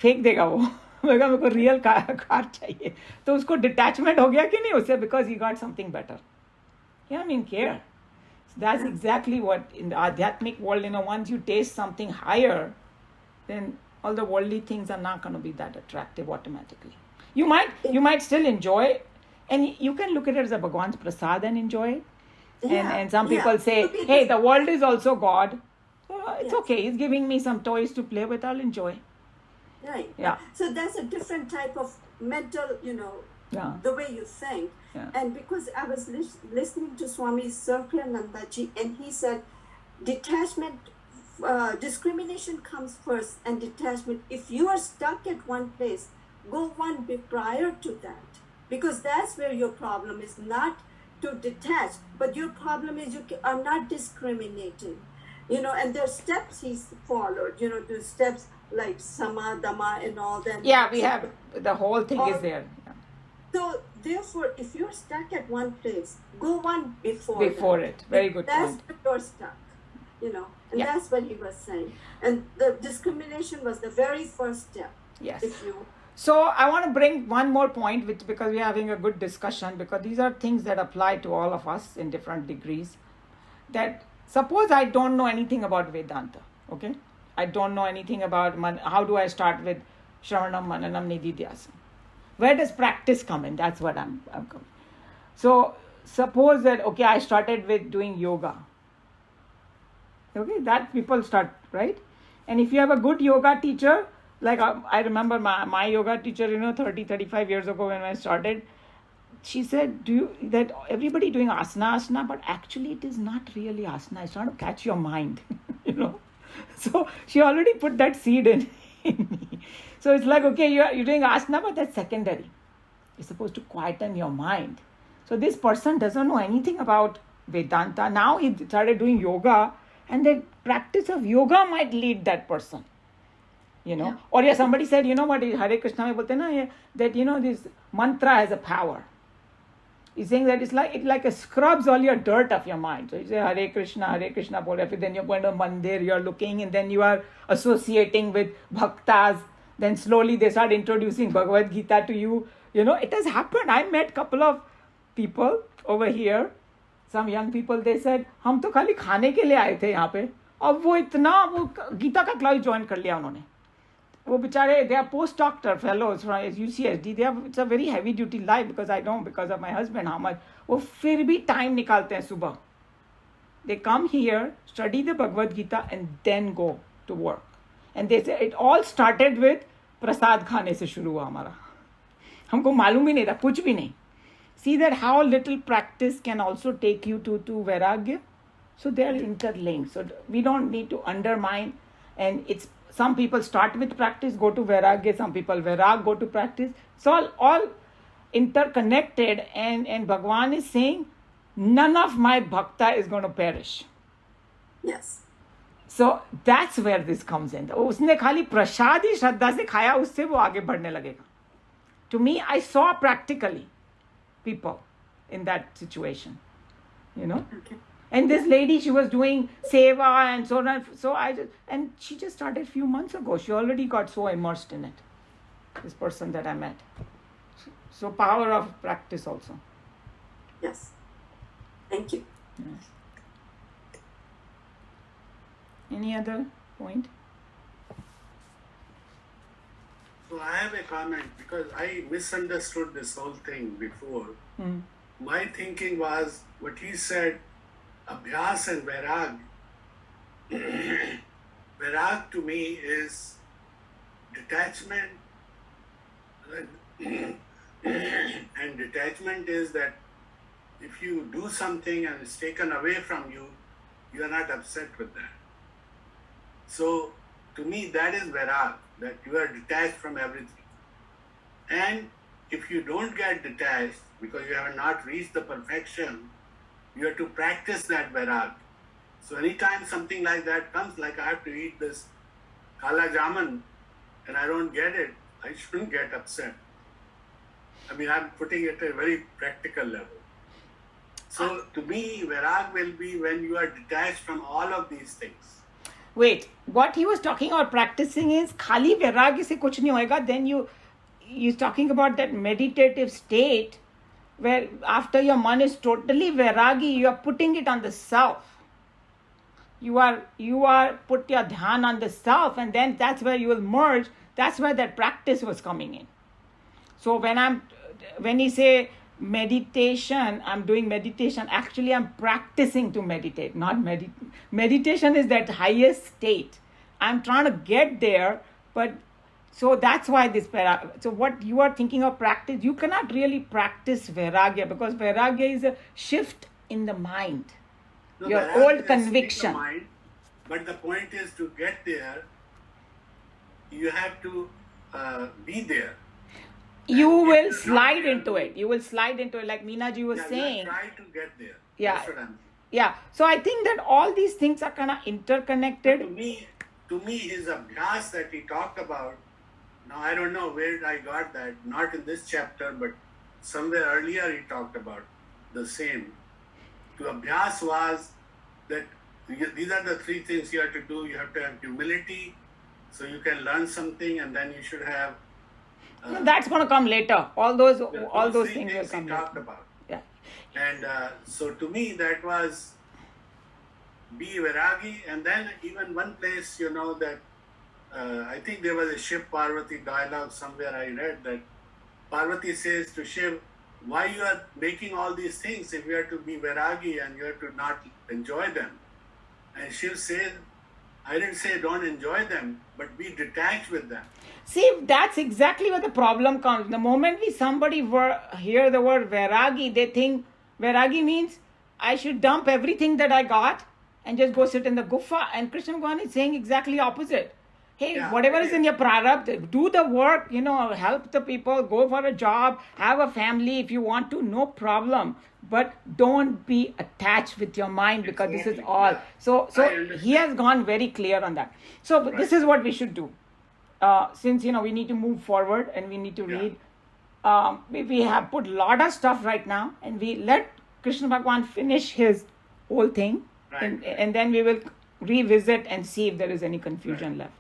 फेंक देगा वो मेरे को real car चाहिए तो उसको detachment हो गया कि नहीं उससे because he got something better yeah, I mean, care. That's exactly what in the Adhyatmic world, once you taste something higher, then all the worldly things are not going to be that attractive automatically. You might still enjoy it, and you can look at it as a Bhagwan's prasad and enjoy it. And some people say, hey, the world is also God. It's okay. He's giving me some toys to play with. I'll enjoy. Right. Yeah. So that's a different type of mental, the way you think. Yeah. And because I was listening to Swami Sarkyanandaji, and he said detachment, discrimination comes first and detachment. If you are stuck at one place, go one bit prior to that. Because that's where your problem is, not to detach, but your problem is you are not discriminating. And there are steps he's followed, the steps like Sama, Dhamma and all that. Yeah, we have, the whole thing is there. Yeah. So therefore, if you're stuck at one place, go one before it. Very good that's point. where you're stuck, and Yeah. that's what he was saying. And the discrimination was the very first step. Yes. If So I want to bring one more point, because we're having a good discussion, because these are things that apply to all of us in different degrees. That suppose I don't know anything about Vedanta, okay? I don't know anything about how do I start with Shravanam, Mananam, Nididhyasam. Where does practice come in? That's what I'm coming. So suppose that, okay, I started with doing yoga. Okay, that people start, right? And if you have a good yoga teacher, like I remember my yoga teacher, 30, 35 years ago when I started, she said, that everybody doing asana, but actually it is not really asana. It's not to catch your mind, So she already put that seed in me. So it's like, okay, you're doing asana, but that's secondary. You're supposed to quieten your mind. So this person doesn't know anything about Vedanta. Now he started doing yoga, and the practice of yoga might lead that person. Yeah. Or somebody said, what Hare Krishna mein bolte na, that this mantra has a power. He's saying that it like scrubs all your dirt of your mind. So you say Hare Krishna bol rahe, then you're going to mandir, you're looking, and then you are associating with bhaktas. Then slowly they start introducing Bhagavad Gita to you. It has happened. I met a couple of people over here, some young people. They said, हम तो खाली खाने के लिए आए थे यहाँ पे, और वो गीता का क्लास ज्वाइन कर लिया उन्होंने. वो बेचारे, they are postdoctor fellows from UCSD. It's a very heavy duty life, because I know, because of my husband, how much. वो फिर भी time निकालते हैं सुबह. They come here, study the Bhagavad Gita, and then go to work. And they say it all started with प्रसाद खाने से शुरू हुआ हमारा. हमको मालूम ही नहीं था, कुछ भी नहीं. See that how little practice can also take you to vairagya. So they are interlinked. So we don't need to undermine. And it's, some people start with practice, go to vairagya. Some people vairag, go to practice. It's all interconnected. And Bhagwan is saying, none of my bhakta is going to perish. Yes. So that's where this comes in. उसने खाली प्रसाद ही श्रद्धा से खाया, उससे वो आगे बढ़ने लगेगा. To me, I saw practically people in that situation, Okay. And this lady, she was doing seva and so on. So and she just started a few months ago. She already got so immersed in it. This person that I met. So power of practice also. Yes. Thank you. Yes. Any other point? So I have a comment, because I misunderstood this whole thing before. My thinking was, what he said, Abhyas and Vairag, Virag to me is detachment. And detachment is that if you do something and it's taken away from you, you are not upset with that. So to me, that is Virag, that you are detached from everything. And if you don't get detached because you have not reached the perfection, you have to practice that Virag. So anytime something like that comes, like I have to eat this kala jamun and I don't get it, I shouldn't get upset. I mean, I'm putting it at a very practical level. So to me, Virag will be when you are detached from all of these things. Wait, what he was talking about practicing is khali vairagya se kuch nahi hoega. Then he's talking about that meditative state where after your man is totally vairagi, you are putting it on the self. You are put your dhyan on the self, and then that's where you will merge. That's where that practice was coming in. So when he say meditation, I'm doing meditation. Actually, I'm practicing to meditate, not meditation is that highest state. I'm trying to get there, but so that's why so what you are thinking of practice, you cannot really practice vairagya because vairagya is a shift in the mind. No, Your Virag old is conviction. in the mind, but the point is to get there, you have to be there. You And if will you're not slide there, into it. You will slide into it, like Meenaji was yeah, saying. you try to get there. Yeah. That's what I'm saying. Yeah. So I think that all these things are kind of interconnected. To me, his abhyas that he talked about, now I don't know where I got that, not in this chapter, but somewhere earlier he talked about the same. To abhyas was that these are the three things you have to do. You have to have humility, so you can learn something, and then you should have. No, that's going to come later. All those three things will come he later. talked about. Yeah. And so to me, that was be Viragi. And then even one place, that I think there was a Shiv Parvati dialogue somewhere I read that Parvati says to Shiv, why you are making all these things if you have to be Viragi and you have to not enjoy them? And Shiv said, I didn't say don't enjoy them, but be detached with them. See, that's exactly where the problem comes. The moment somebody hear the word Vairagi, they think Vairagi means I should dump everything that I got and just go sit in the gufa. And Krishna Bhagavan is saying exactly opposite. Hey, whatever is in your prarabdha, do the work, help the people, go for a job, have a family if you want to, no problem. But don't be attached with your mind because this is all. Yeah. So he has gone very clear on that. So this is what we should do. Since we need to move forward and we need to read, we have put a lot of stuff right now, and we let Krishna Bhagavan finish his whole thing, and then we will revisit and see if there is any confusion left.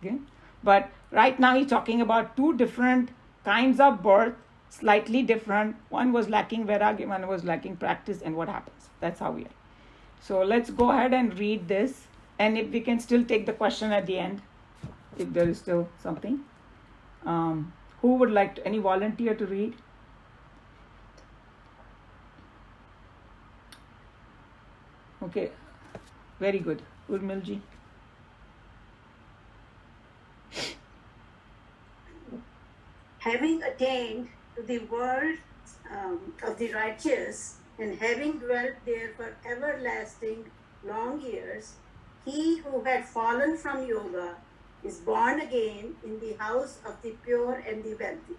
Okay, but right now he's talking about two different kinds of birth, slightly different. One was lacking vairagya, one was lacking practice, and what happens. That's how we are. So let's go ahead and read this, and if we can still take the question at the end, if there is still something. Who would like any volunteer to read? Okay, very good. Urmilji. Having attained to the world of the righteous and having dwelt there for everlasting long years, he who had fallen from yoga is born again in the house of the pure and the wealthy.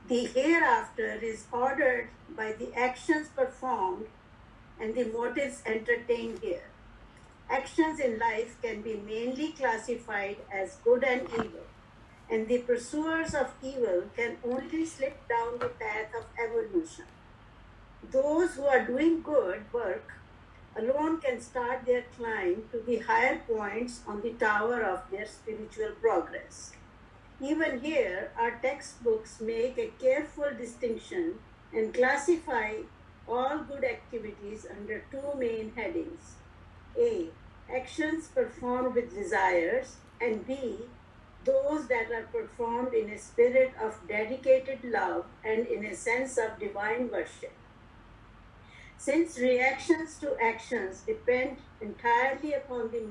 The hereafter is ordered by the actions performed and the motives entertained here. Actions in life can be mainly classified as good and evil, and the pursuers of evil can only slip down the path of evolution. Those who are doing good work alone can start their climb to the higher points on the tower of their spiritual progress. Even here, our textbooks make a careful distinction and classify all good activities under two main headings. A. Actions performed with desires, and B. Those that are performed in a spirit of dedicated love and in a sense of divine worship. Since reactions to actions depend entirely upon the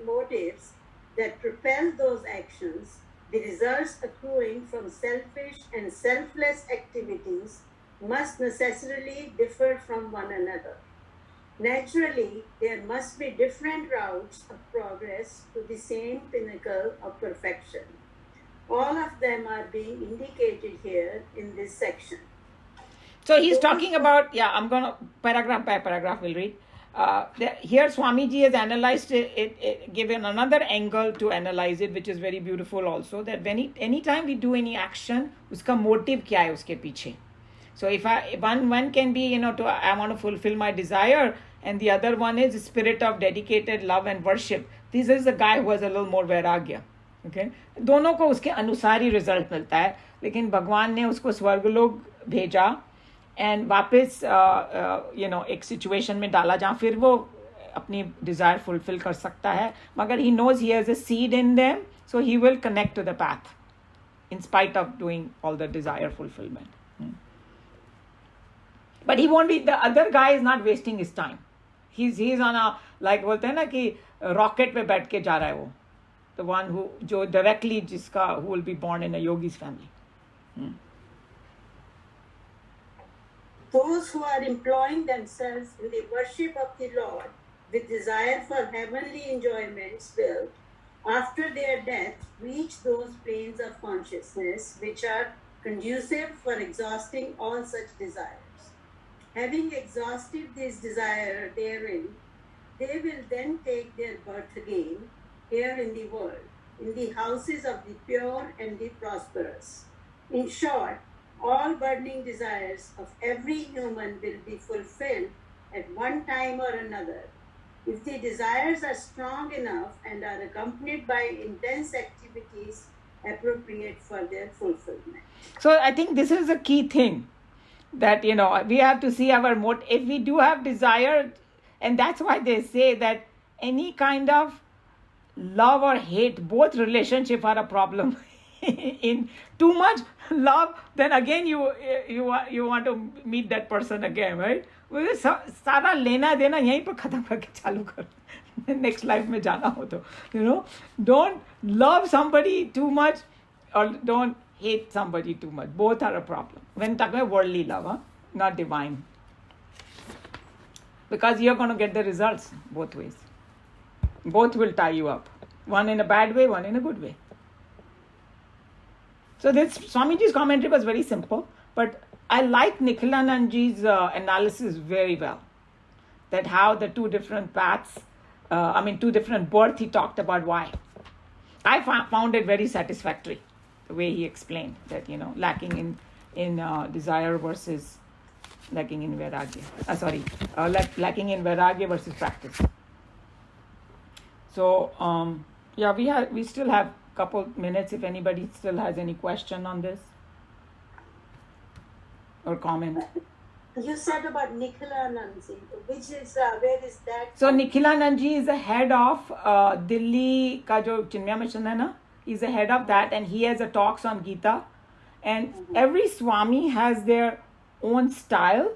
motives that propel those actions, the results accruing from selfish and selfless activities must necessarily differ from one another. Naturally, there must be different routes of progress to the same pinnacle of perfection. All of them are being indicated here in this section. So he's talking about, I'm going to, paragraph by paragraph, we'll read. Here Swamiji has analyzed it, given another angle to analyze it, which is very beautiful also, that anytime we do any action, uska motive kya hai uske piche. So if one can be, I want to fulfill my desire, and the other one is spirit of dedicated love and worship. This is a guy who has a little more vairagya. Okay? दोनों को उसके अनुसार ही result मिलता है, लेकिन भगवान ने उसको स्वर्गलोक भेजा एंड वापस एक सिचुएशन में डाला जहाँ फिर वो अपनी डिज़ायर फुलफिल कर सकता है, मगर he knows he has a seed in them, so he will connect to the path in spite of doing all the desire fulfilment. But he won't be, the other guy is not wasting his time. He's on a, like बोलते हैं ना कि rocket पे बैठ के जा रहा है वो. The one who, जो directly who will be born in a yogi's family. Those who are employing themselves in the worship of the Lord with desire for heavenly enjoyments will, after their death, reach those planes of consciousness which are conducive for exhausting all such desires. Having exhausted this desire therein, they will then take their birth again here in the world, in the houses of the pure and the prosperous. In short, all burning desires of every human will be fulfilled at one time or another, if the desires are strong enough and are accompanied by intense activities appropriate for their fulfillment. So I think this is a key thing, that we have to see our motive. If we do have desire, and that's why they say that any kind of love or hate, both relationship are a problem. In too much love, then again you want to meet that person again, right? सारा लेना देना यहीं पर खत्म करके चालू कर, next life में जाना हो तो, don't love somebody too much or don't hate somebody too much. Both are a problem when talking about worldly love, not divine, because you're going to get the results both ways. Both will tie you up, one in a bad way, one in a good way. So this Swamiji's commentary was very simple, but I like Nikhilanandji's analysis very well, that how the two different paths, two different births, he talked about why. I found it very satisfactory, the way he explained that, lacking in desire versus lacking in vairagya. Lacking in vairagya versus practice. So, we still have a couple minutes if anybody still has any question on this or comment. You said about Nikhilanandji, which is, where is that? So Nikhilanandji is the head of Delhi ka jo Chinmaya Mission hai na, he's the head of that, and he has a talks on Geeta, and every Swami has their own style,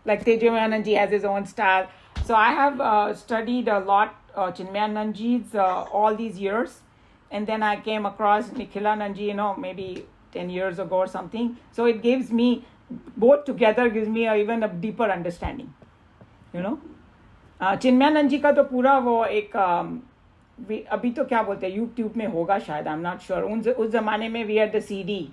like Tejavanandji has his own style. So I have studied a lot Chinmayanandji's all these years, and then I came across Nikhilanandji, maybe 10 years ago or something. So it gives me, both together gives me even a deeper understanding, Chinmayanand का तो पूरा वो एक अभी तो क्या बोलते हैं यूट्यूब में होगा शायद, आई एम नॉट श्योर. उस जमाने में we had the CD.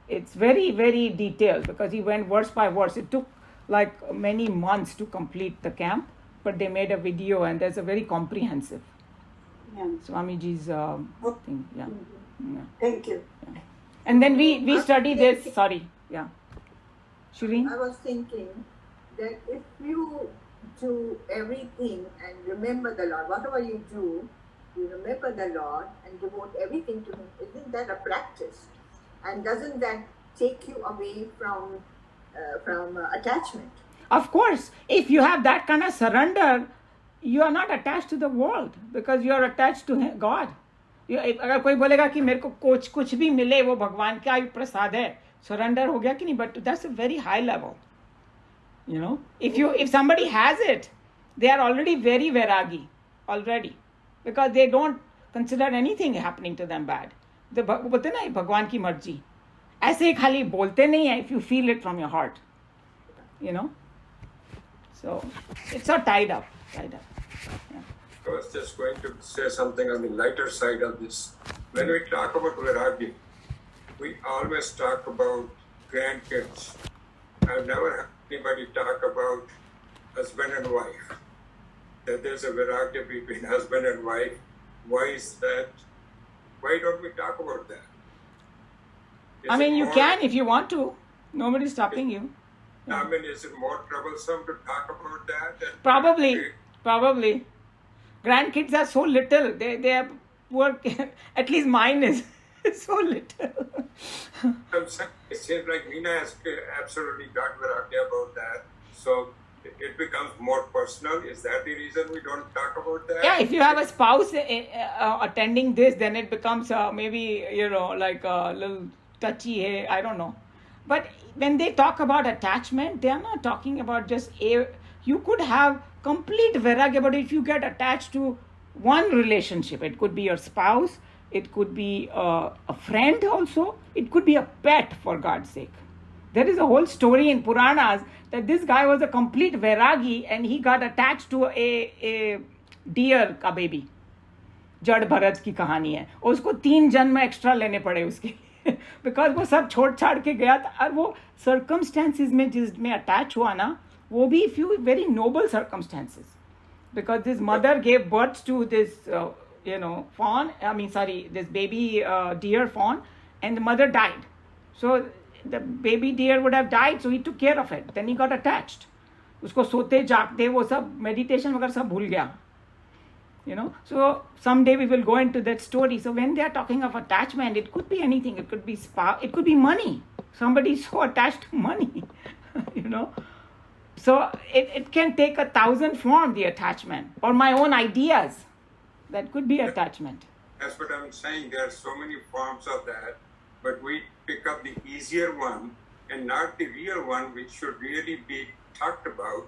It's very, very detailed because he went verse by verse. It took like many months to complete the camp, but they made a video and there's a very comprehensive Swamiji's thing. Yeah. Thank you. Yeah. And then we study this. Sorry. Yeah. Shireen? I was thinking that if you do everything and remember the Lord, whatever you do, you remember the Lord and devote everything to Him, isn't that a practice? And doesn't that take you away from attachment? Of course. If you have that kind of surrender, you are not attached to the world because you are attached to God. अगर कोई बोलेगा कि मेरे को कुछ भी मिले वो भगवान का प्रसाद है, surrender हो गया कि नहीं, but that's a very high level. If somebody has it, they are already very vairagi already, because they don't consider anything happening to them bad. The बोलते ना भगवान की मर्जी, ऐसे ही खाली बोलते नहीं है, if you feel it from your heart, so it's all tied up. Yeah. I was just going to say something on the lighter side of this. When we talk about vairagi, we always talk about grandkids. I've never heard anybody talk about husband and wife, that there's a vairagi between husband and wife. Why is that? Why don't we talk about that? I mean, you can if you want to. Nobody's stopping you. I mean, is it more troublesome to talk about that? Probably. Grandkids are so little. They are poor. At least mine is so little. I'm saying, it seems like Meena has absolutely got vairagi about that. So it becomes more personal. Is that the reason we don't talk about that? Yeah, if you have a spouse attending this, then it becomes maybe, like a little touchy. I don't know. But when they talk about attachment, they are not talking about just you could have complete vairagya, but if you get attached to one relationship, it could be your spouse, it could be a friend also, it could be a pet, for God's sake. There is a whole story in Puranas that this guy was a complete vairagi and he got attached to a deer का baby. जड़ भरत की कहानी है, उसको 3 जन्म extra लेने पड़े उसके बिकॉज वो सब छोड़ छाड़ के गया था, और वो सर्कमस्टेंसेस में जिसमें अटैच हुआ ना, वो भी few very noble circumstances, because this mother gave birth to this fawn, this baby deer fawn, and the mother died. So the baby deer would have died, so he took care of it. Then he got attached. उसको सोते जागते वो सब meditation वगैरह सब भूल गया. So someday we will go into that story. So when they are talking of attachment, it could be anything. It could be it could be money. Somebody is so attached to money, So it can take 1,000 forms, the attachment, or my own ideas. That could be attachment. That's what I'm saying. There are so many forms of that, but we pick up the easier one and not the real one, which should really be talked about.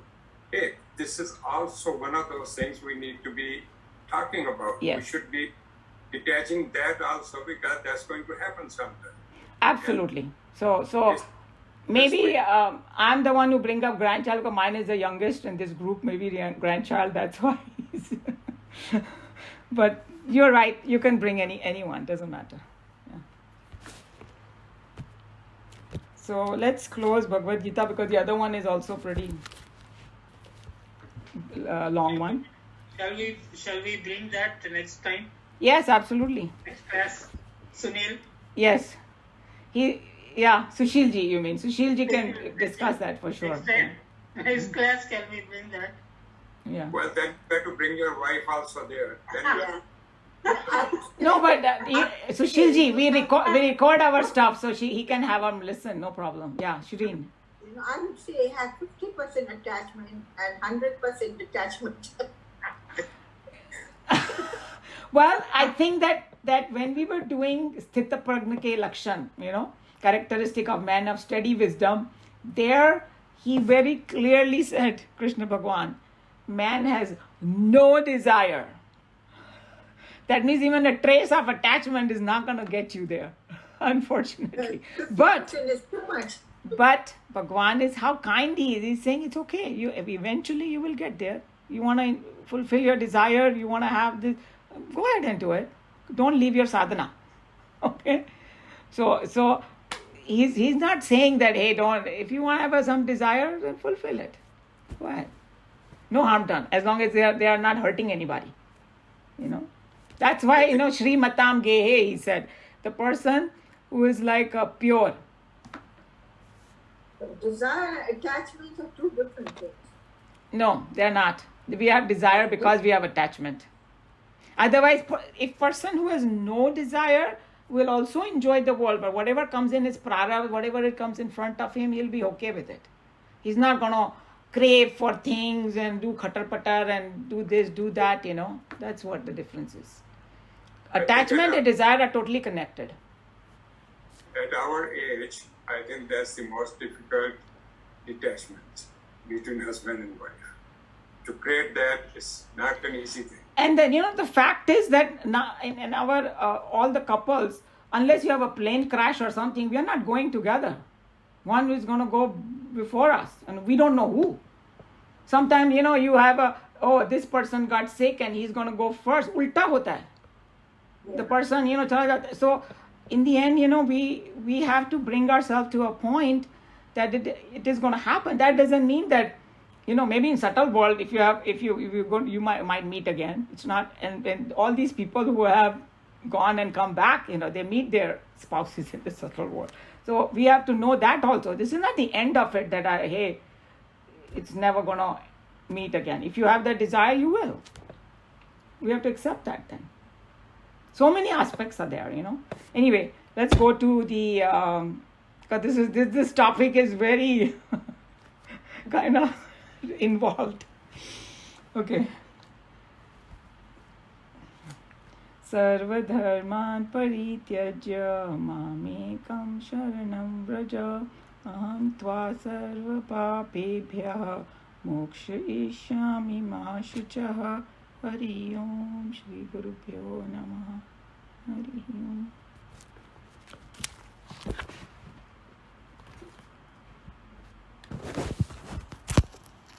Hey, this is also one of those things we need to be talking about. Yes. We should be detaching that also, because that's going to happen sometime. Absolutely. So maybe I'm the one who bring up grandchild, because mine is the youngest in this group, maybe the grandchild, that's why. But you're right, you can bring anyone, doesn't matter. Yeah. So let's close Bhagavad Gita, because the other one is also pretty long one. Shall we bring that next time? Yes, absolutely. Next class, Sunil. Yes. Sushilji, you mean. Sushilji can discuss that for sure. Next class, can we bring that? Yeah. Well, then you have to bring your wife also there. Then No, but Sushilji, we record our stuff, so he can have them listen, no problem. Yeah, Shireen. I would say have 50% attachment and 100% detachment. Well, I think that when we were doing Sthita Prajna Ke Lakshan, characteristic of man of steady wisdom, there he very clearly said, Krishna Bhagwan, man has no desire. That means even a trace of attachment is not going to get you there, unfortunately. But Bhagwan is how kind he is. He's saying it's okay. Eventually you will get there. You want to fulfill your desire. You want to have this. Go ahead and do it. Don't leave your sadhana. Okay. So he's not saying that, hey, don't. If you want to have some desire, then fulfill it. Go ahead. No harm done, as long as they are not hurting anybody. That's why, Shri Matam Gehe, he said, the person who is like pure. Desire and attachment are two different things. No, they're not. We have desire because we have attachment. Otherwise, if person who has no desire will also enjoy the world, but whatever comes in his prarabdha, whatever it comes in front of him, he'll be okay with it. He's not going to crave for things and do khatar-patar and do this, do that, That's what the difference is. Attachment and desire are totally connected. At our age, I think that's the most difficult detachment. between husband and wife. To create that is not an easy thing. And then, the fact is that now in our all the couples, unless you have a plane crash or something, we are not going together. One is going to go before us, and we don't know who. Sometimes, you have this person got sick and he's going to go first. Ulta hota hai. The person, chala jata hai. So, in the end, we have to bring ourselves to a point that it is going to happen. That doesn't mean that, maybe in subtle world, if you go, you might meet again. It's not, and all these people who have gone and come back, they meet their spouses in the subtle world. So we have to know that also. This is not the end of it, that hey, it's never going to meet again. If you have that desire, you will. We have to accept that then. So many aspects are there, Anyway, let's go to the, because this topic is very kind of involved. Okay. सर्वधर्मान् परित्यज्य मामेकं शरणं व्रज अहं त्वा सर्वपापेभ्यः मोक्षयिष्यामि मा शुचः हरि ओम श्री गुरुभ्यो नमः हरि ओम.